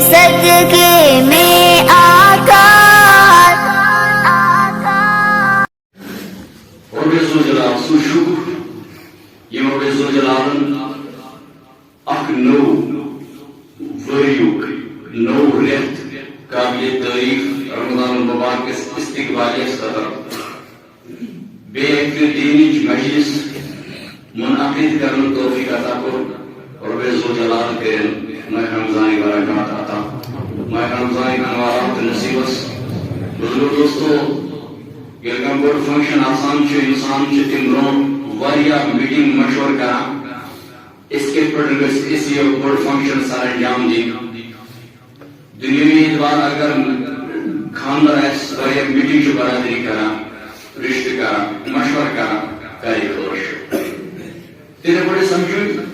صدقے میں آقا رب ذوالجلال سو شکر یم رب ذوالجلالن اخ نو وریک نو ریت قابل تعریف رمضان المبارک استقبالیس خطر بے ایک دینی مجلس منعقد کرنے توفیق عطا کر رب ذوالجلال کرن ماہ رمضان برکات عطا ماہ رمضان انوارات نصیبس بزرگ دوستو یل بڑ فنکشن آسان انسان تم برو میٹنگ مشور کران اس کے پہ اس یہ بڑ فنکشن سر انجام دین دنیاوی اعتبار اگر خاندر میٹنگ برادری کران رشتہ کران مشور کران کری خوش تیرے بڑے سمجھو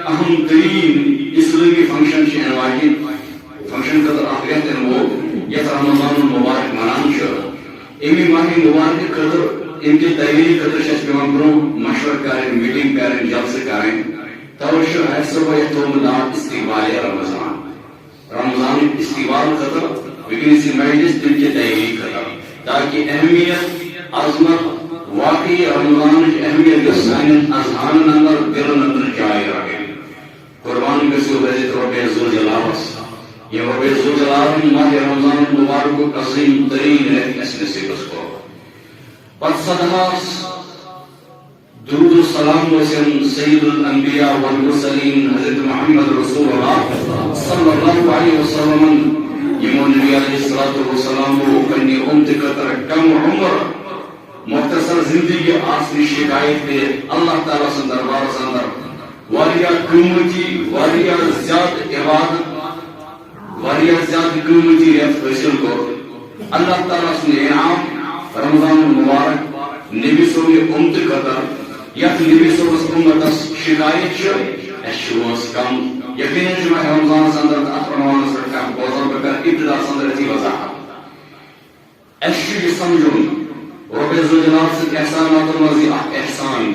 اہم ترین اسلامی فنکشن واجب فنکشن خطر اخ رت وہ یت رمضان المبارک منان امی ماہ مبارک خطر ان کی تیاری خطر پیوان برو مشور کریں میٹنگ کریں جلسہ کریں توجہ ہے سب استقبال رمضان رمضان استقبال خطر وکن سی مجلس دن کی تیاری خطر تاکہ اہمیت عظمت واقعی رمضان کی اہمیت سان اذہان اندر دل اندر جائے رکھے قربان گسو حضرت رب ذوالجلال یہ رب ذوالجلال ماہ رمضان المبارک عظیم ترین رہتی اس نصیب اس کو پس صدحاس درود السلام وسلم سید الانبیاء والمرسلین حضرت محمد رسول اللہ صلی اللہ علیہ وسلم یمون نبی علیہ السلام و کنی امت قطر کم عمر مختصر زندگی آسنی شکایت پہ اللہ تعالیٰ سے دربار سندر واریہ قیمتی واریہ زیادہ عبادت واریہ زیادہ قیمتی ریت حاصل کو اللہ تعالیٰ سے انعام رمضان المبارک نبی صلی اللہ امت قطر یت نبی صلی اللہ امت شکایت اشواس کم یقیناً ماہ رمضان سندر افرمان سرکا بوزن بکر ابتدا سندر تھی وضاحت اشی سمجھون رب ذوالجلال سے احسانات المزی احسان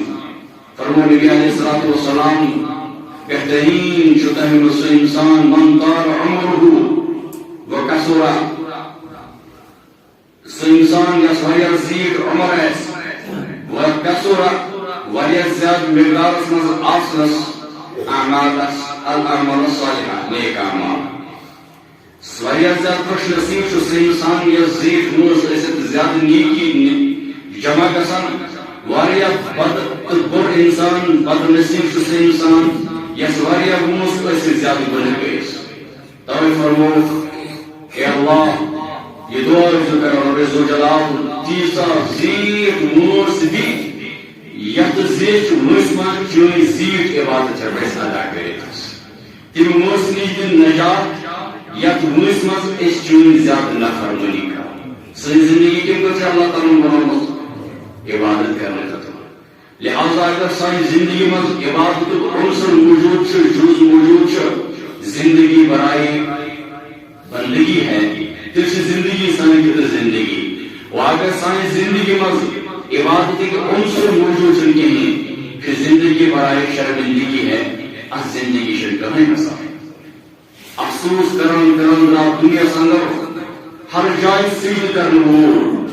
فرمو نبی علیہ السلام بہترین شدہ مسو انسان من طال عمره وکسورا سو انسان یس وریہ زید عمر ایس وکسورا وریہ زیاد مقدار اسمز آسنس اعمالس الاعمال الصالحہ نیک اعمال وریہ زیاد خوش نصیب شو سے انسان یس زید موز ایسے زیاد نیکی جمع کسان واریہ بڑ انسان بد نصیب سے انسان یس واریہ موس ایسے زیادہ بڑھ گئے توے فرمو کہ اللہ یہ دعا جو کر رب ذوالجلال تیسا زیت موس بھی یت زیت موسمان چوئی زیت عبادت ہے ویسا ادا کرے تم موس نیجن نجات یت موسمان اس چوئی زیادہ نافرمانی کا صحیح زندگی کے کچھ اللہ تعالیٰ بنامت عبادت کرنے کا لہذا اگر ساری زندگی میں عبادت عنصر موجود چھو جز موجود چھو زندگی برائے بندگی ہے تیس زندگی سانی کتر زندگی و اگر سانی زندگی میں عبادت کے عنصر موجود چھن کے ہیں کہ زندگی برائے شرمندگی ہے اس زندگی شرکہ نہیں مسا افسوس کرن دنیا سندر ہر جائے سجد کرنے ہو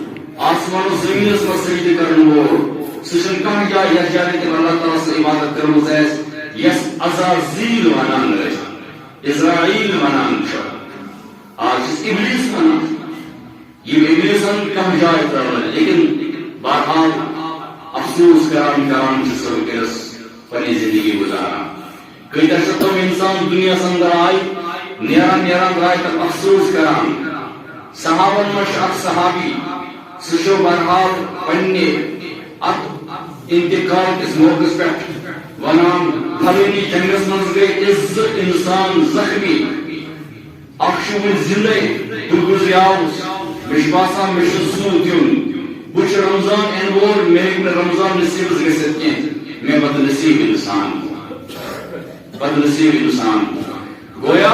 آسمان و زمین اس میں سجد کرنے ہو سشن کہاں جائے یا جانے کہ اللہ تعالیٰ سے عبادت کرنے زیس یس ازازیل ونان رہے اسرائیل ونان شد آج اس ابلیس ونان یہ ابلیسن کہاں جائے کرنے لیکن بہرحال افسوس کران جسر کرس پنی زندگی گزارا کئی درشتوں انسان دنیا سندر آئی نیران رائے تک افسوس کران صحابن مشعب صحابی سشو برحال پنی انتقال کس موقع پہ ونام پھلینی جنگس منز گئے عزت انسان زخمی اخشو زندے بگزیاؤس مشباسا مشسو دیون بچ رمضان انور میں رمضان نصیب گسد کی میں بد نصیب انسان گویا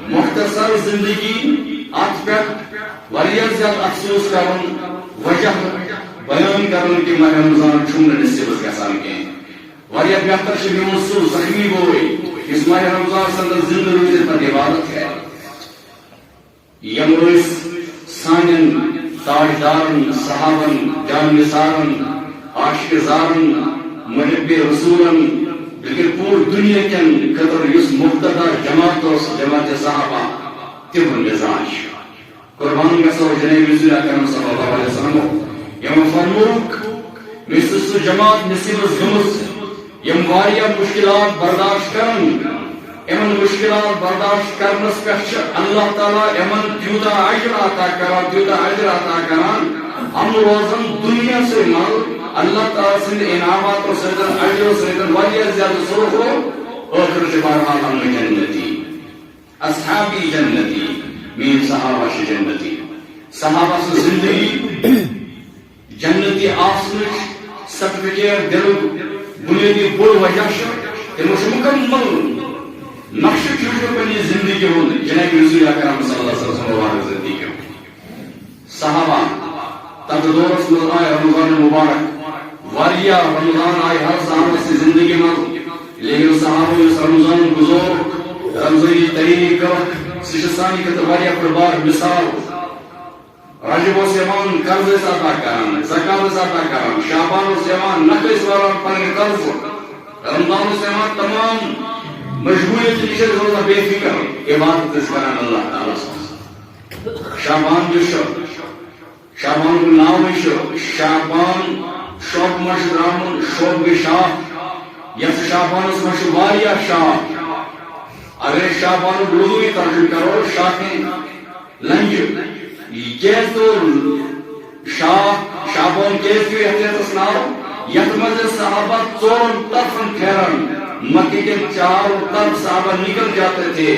مختصر زندگی آت پہ وریہ زیادہ افسوس کرن وجہ بیان کرن کہ ماہ رمضان چھوڑنے نصیب گسان کے وریہ بہتر شبی منصور زخمی ہوئے اس ماہ رمضان سندر زندہ روزے پر عبادت یم سان تاجدارن صحابن جانثارن عاشق زارن محب رسولن لیکن پور دنیا کن خطر اس مقتدا جماعت جماعت صحابہ تم مزاج قربان گسو جناب رسول اکرم صلی اللہ علیہ وسلم یم فرموک مثل جماعت نصیب زمس یم واریا مشکلات برداشت کرن امن مشکلات برداشت کرنس پہ اللہ تعالی امن تیوتا اجر عطا کران تیوتا اجر عطا کران ہم روزن دنیا سے مال اللہ تعالی سند انعامات اور سردن اجر و سردن واریہ زیادہ سرخ ہو آخر جبارحال ہم جنتی اصحابی جنتی مین صحابہ سے جنتی صحابہ سے زندگی جنتی آسنش سرٹیفکیٹ دل بنیادی بول وجہ تمو مکمل نقش چوٹو پنی زندگی ہوں جناب رسول اکرم صلی اللہ علیہ وسلم وارد زندگی صحابہ تب دورس میں آئے رمضان مبارک واریا رمضان آئے ہر صحابہ سے زندگی میں لیکن صحابہ اس رمضان گزور رمضانی تحریک سشسانی کتر واریا پر بار مثال رجب و سیمان قرض عطا کران زکات عطا کران شعبان و سیمان نقص واران پن قرض رمضان و سیمان تمام مشغولیت نشد روزہ بے فکر عبادت کران اللہ تعالی سے شعبان جو شعبان کو نام شعبان شوق مش رامن شوق شاہ یس شعبان اس مش واریا شاہ اگر شعبان بلوی ترجمہ کرو شاہ لنج کیس تو شعبان کیس کی احتیاط اسناو یتمز صحابہ چون طرفن پھیرن مکہ کے چاروں طرف صحابہ نکل جاتے تھے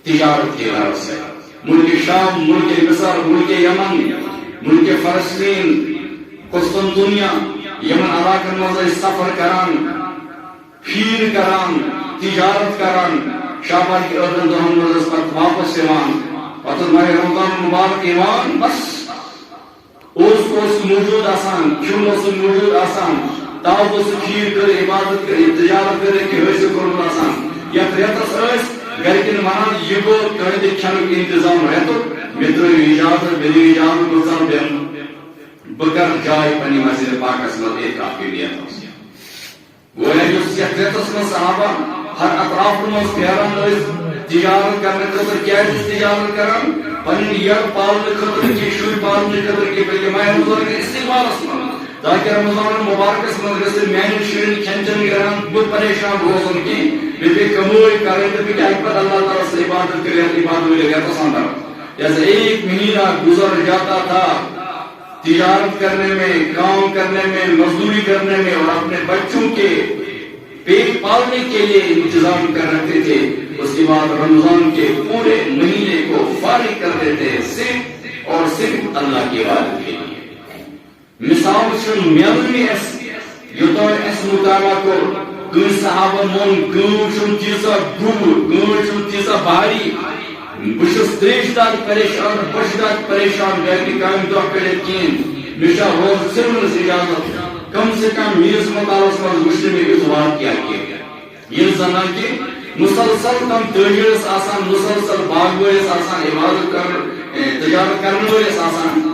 تجارت کے غرض سے ملک شام ملک مصر ملک یمن ملک فلسطین قسطنطنیہ یمن علاقہ میں سفر کران پھیر کران تجارت کران شعبان کے ادن دہن میں پر واپس ایمان پتہ ماہ رمضان مبارک ایمان بس اس موجود آسان کیوں موجود آسان تاؤ اس پھیر کر عبادت کر تجارت کر کہ حیث کرن آسان یا ریتس اس گرکن ونان یہ گو کہ کھنک انتظام ریتو متر اجازت میری اجازت گزار بیم بکر جائے پنی مسجد پاک اسمت ایک کافی نیت گویا جو ریتس میں صحابہ ہر اطراف میں پھیران تجارت کرنے خاطر کیا تجارت کران پنن یر پالنے خاطر کی شور پالنے خاطر کی بلکہ ماہ رمضان کے استقبال اسمان تاکہ رمضان مبارک میں گژھِ میانہِ شُرٮ۪ن کھٮ۪ن چٮ۪ن کران بہٕ پریشان روزُن کینٛہہ مےٚ پیٚیہِ کمٲے کرٕنۍ تہٕ بہٕ ہٮ۪کہٕ پتہٕ اللہ تعالیٰ سے عبادت کٔرِتھ عبادت رٮ۪تس انٛدر جیسے ایک مہینہ گزر جاتا تھا تجارت کرنے میں کام کرنے میں مزدوری کرنے میں اور اپنے بچوں کے پیٹ پالنے کے لیے انتظام کر رکھتے تھے اس کے بعد رمضان کے پورے مہینے کو فارغ کر دیتے صرف اور صرف اللہ کی عبادت کے لیے مثال چھن میلنی اس یوتو اس مطالعہ کو کن صحابہ مون گون چھن تیزا گون چھن تیزا بھاری بشس تریشدار پریشان بشدار پریشان گرمی کام دو کرت کین مشا روز سرمنس اجازت کم سے کم میز مطالعہ میں مسلم اتوار کیا یہ زنا کہ مسلسل کم تجرس آسان مسلسل باغویس آسان عبادت کر تجارت کرنے والے آسان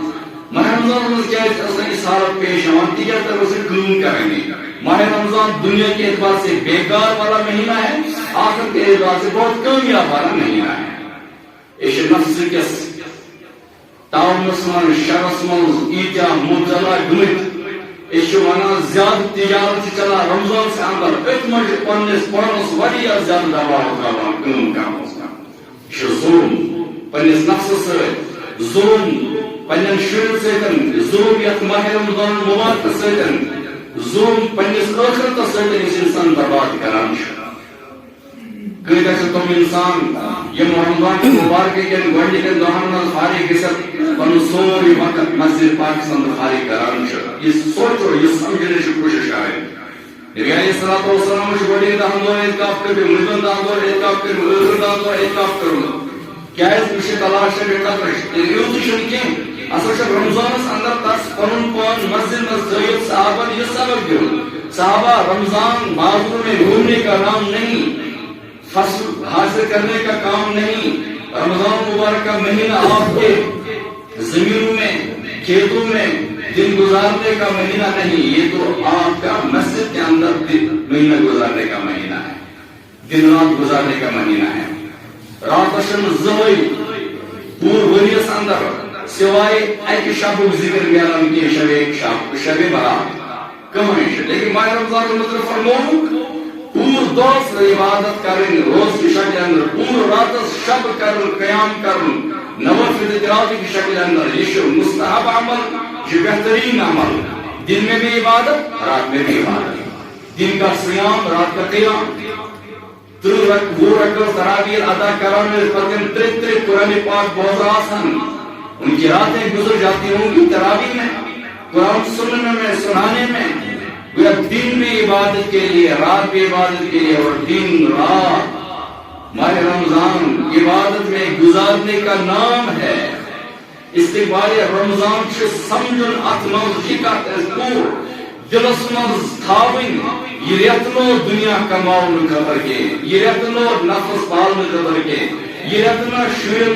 ماہ رمضان میں کیا اس حالت پیش آن تجارت اسے کام کریں ماہ رمضان دنیا کے اعتبار سے بیکار والا مہینہ ہے آخر کے اعتبار سے بہت کامیاب والا مہینہ ہے اس نفس کس تاؤنس من شرس من ایتیا مبتلا گمت اس ونان زیادہ تجارت چلا رمضان سے اندر اتمج پنس پانس واریاہ زیادہ دباؤ کران کام کران ظلم پنس نفس سے ظلم پنن شرن سیتن ظلم یت ماہ رمضان مبارک سیتن ظلم پنس آخرت سیتن اس انسان برباد کران کئی سے تم انسان یہ رمضان مبارک کے گوڈنکن دہن من فارغ گژھت پن سوری وقت مسجد پاکستان فارغ کران یہ سوچو یہ سمجھنے کی کوشش کریں نبی علیہ الصلوۃ والسلام گوڈنک دہن دور اعتکاف کر مردن دہن دور اعتکاف کر مردن دہن دور اعتکاف کر کیا اس مشی تلاش ہے بیٹا یہ شن کی اصل رمضان اندر تس پن پان مسجد میں زید صحابہ یہ سبق دیو صحابہ رمضان بازو میں گھومنے کا نام نہیں فصل حاصل کرنے کا کام نہیں رمضان مبارک کا مہینہ آپ کے زمینوں میں کھیتوں میں دن گزارنے کا مہینہ نہیں، یہ تو آپ کا مسجد کے اندر مہینہ گزارنے کا مہینہ ہے، دن رات گزارنے کا مہینہ ہے۔ رات زہائی پور ورس اندر سوائے اکہ شب ذکر ملان کی شب برات کہیں، لیکن ماہ رمضان مطلب فرمو پور دوس عبادت کریں روز کی شکل اندر، پور رات شب کرن قیام کرن نوافل تلاوت کی شکل اندر، یہ مستحب عمل، یہ بہترین عمل، دن میں بھی عبادت رات میں بھی عبادت، دن کا صیام رات کا قیام، وہ رکعت تراویح ادا کرانے پتن تر قرآن پاک بہت آسان، ان کی راتیں گزر جاتی ہوں گی تراویح میں، قرآن سننے میں، سنانے میں، دن میں عبادت کے لیے، رات بھی عبادت کے لیے، اور دن رات ماہ رمضان عبادت میں گزارنے کا نام ہے۔ استقبال رمضان سے سمجھن اتمنز حقیقت دلس مز تھاون یہ ریتنو دنیا کماؤن خبر کے، یہ ریتنو نفس پالن خبر کے، یہ ریتنا شرین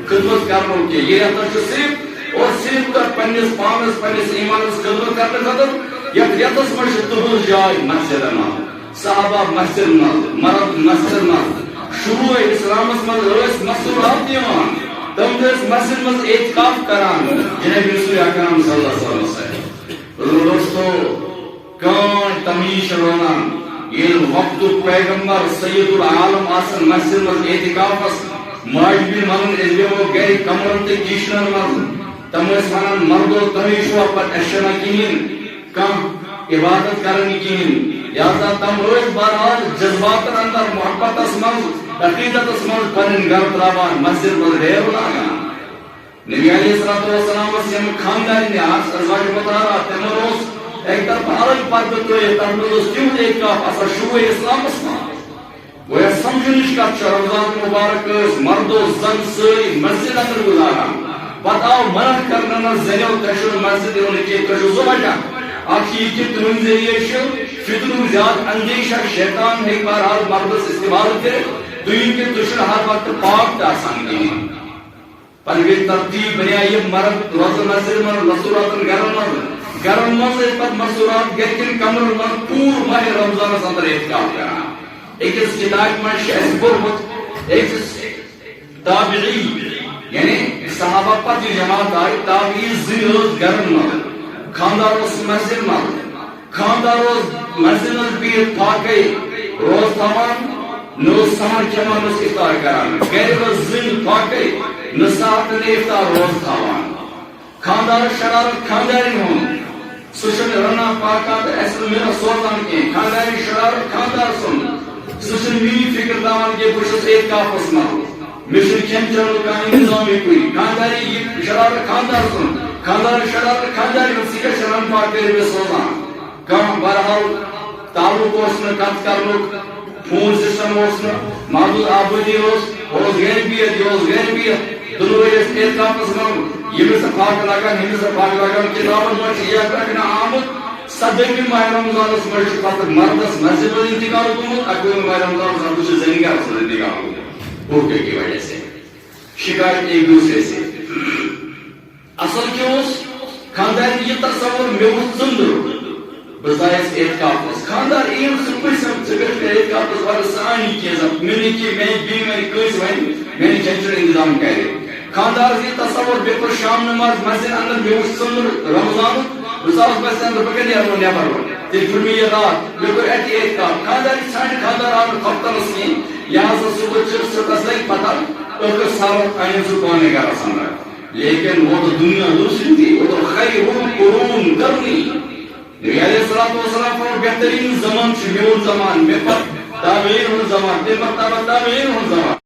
خدمت کرنو کے، یہ ریتنا صرف اور صرف کر پنس پانس پنس ایمانس خدمت کرنے خطر یک ریتس من تہذ جائے مسجد مز، صحابہ مسجد مز، مرد مسجد مز، شروع اسلامس مز مسئولات دیوان، تم دس مسجد مز اعتکاف کران جناب رسول اکرم صلی اللہ علیہ وسلم۔ دوستو کان تمیش رونان یہ وقت پیغمبر سید العالم آسن مسجد مز اعتکافس ماجبین منن ازبیو گئی کمرن تے کیشنر مز تمس منن مردو تمیشو پت اشنا کین کم عبادت کرنی کین، لہذا تم روز بہرحال جذبات اندر محبت اسمن عقیدت اسمن پنن گھر تراوان مسجد مز ڈیر لاگان۔ نبی علیہ السلام یم خاندان نے آج ازواج مطہرہ تمروز ایک طرف الگ پردہ تو یہ تمروز کیوں ایک کا اثر شروع اسلام اسمان وہ یہ سمجھنش کا رمضان مبارک مرد و زن سری مسجد اندر گزارا بتاؤ منع کرنا زنیو تشر مسجد ان کے تشر زوجہ آخی کی تنون ذریعے شو فتنو زیاد اندیشہ شیطان ایک بار حال مرد سے استعمال کرے تو ان کے تشر ہر وقت پاک تاسان کی پر یہ ترتیب بنیا یہ مرد روز مسجد میں مسورات گرم مز پر مسورات گرکن کمر میں پور ماہ رمضان اندر اعتکاف کرنا۔ ایک اس کتاب میں شیخ برمت ایک تابعی یعنی صحابہ پر جو جماعت آئی تابعی زیروز گرم مز خاندار اس مسجد میں خاندار اس مسجد میں بیت پاکی روز تمام نو سمان کمان اس افطار کرانا غیر وزن پاکی نصاحت نے افطار روز تھاوان خاندار شرارت خانداری ہوں سوشل رنا پاکات ایسا میرا سوزان کے خانداری شرارت خاندار سن سوشل میری فکر داوان کے پرشت ایک کا پسنا مشن کھین چلو کانی نظامی کوئی خانداری شرارت خاندار سن خاندار شرارت خانداری ہوں سیکھا شران پاک کے لئے سوزان کام برحال تعلق ہوسنا کت کرلوک فون سسٹم ہوسنا محدود آبادی ہوس غیر بیت دنوں اس اعتکاف اسمان یہ سے پاک لگا نہیں سے پاک لگا کتابوں میں یہ رکھنا آمد صدقی ماہ رمضان اس میں پتہ مردس مسجد میں انتقال کو اکوئی ماہ رمضان سے کچھ زنگار سے انتقال ہو بھوکے کی وجہ سے شکایت ایک دوسرے سے اصل کیوں خاندان یہ تصور میں زندر بزائز اعتکاف اس خاندان ایم سے کوئی سمجھ اعتکاف اس بار سانی کیزا میری کی میں بھی میری کوئی سوائن میں نے چنچر انتظام کرے خاندار یہ تصور بے پر شام نماز مسجد اندر بے سندر رمضان رسالت مسجد اندر بکنے ارمو نیبر ہو تیل فرمی یہ رات بے پر ایتی اعتکاف خانداری سانی خاندار آن خفتن اس کی یہاں سے صبح چر سے تصدیق پتا تو سارت آئین سے کوانے کا رسان رہا لیکن وہ تو دنیا دوسری تھی وہ تو خیرون قرون کرنی نبی علیہ السلام پر بہترین زمان چھ میون زمان میں پر تابعین ہوں زمان دے مرتبہ تابعین ہوں زمان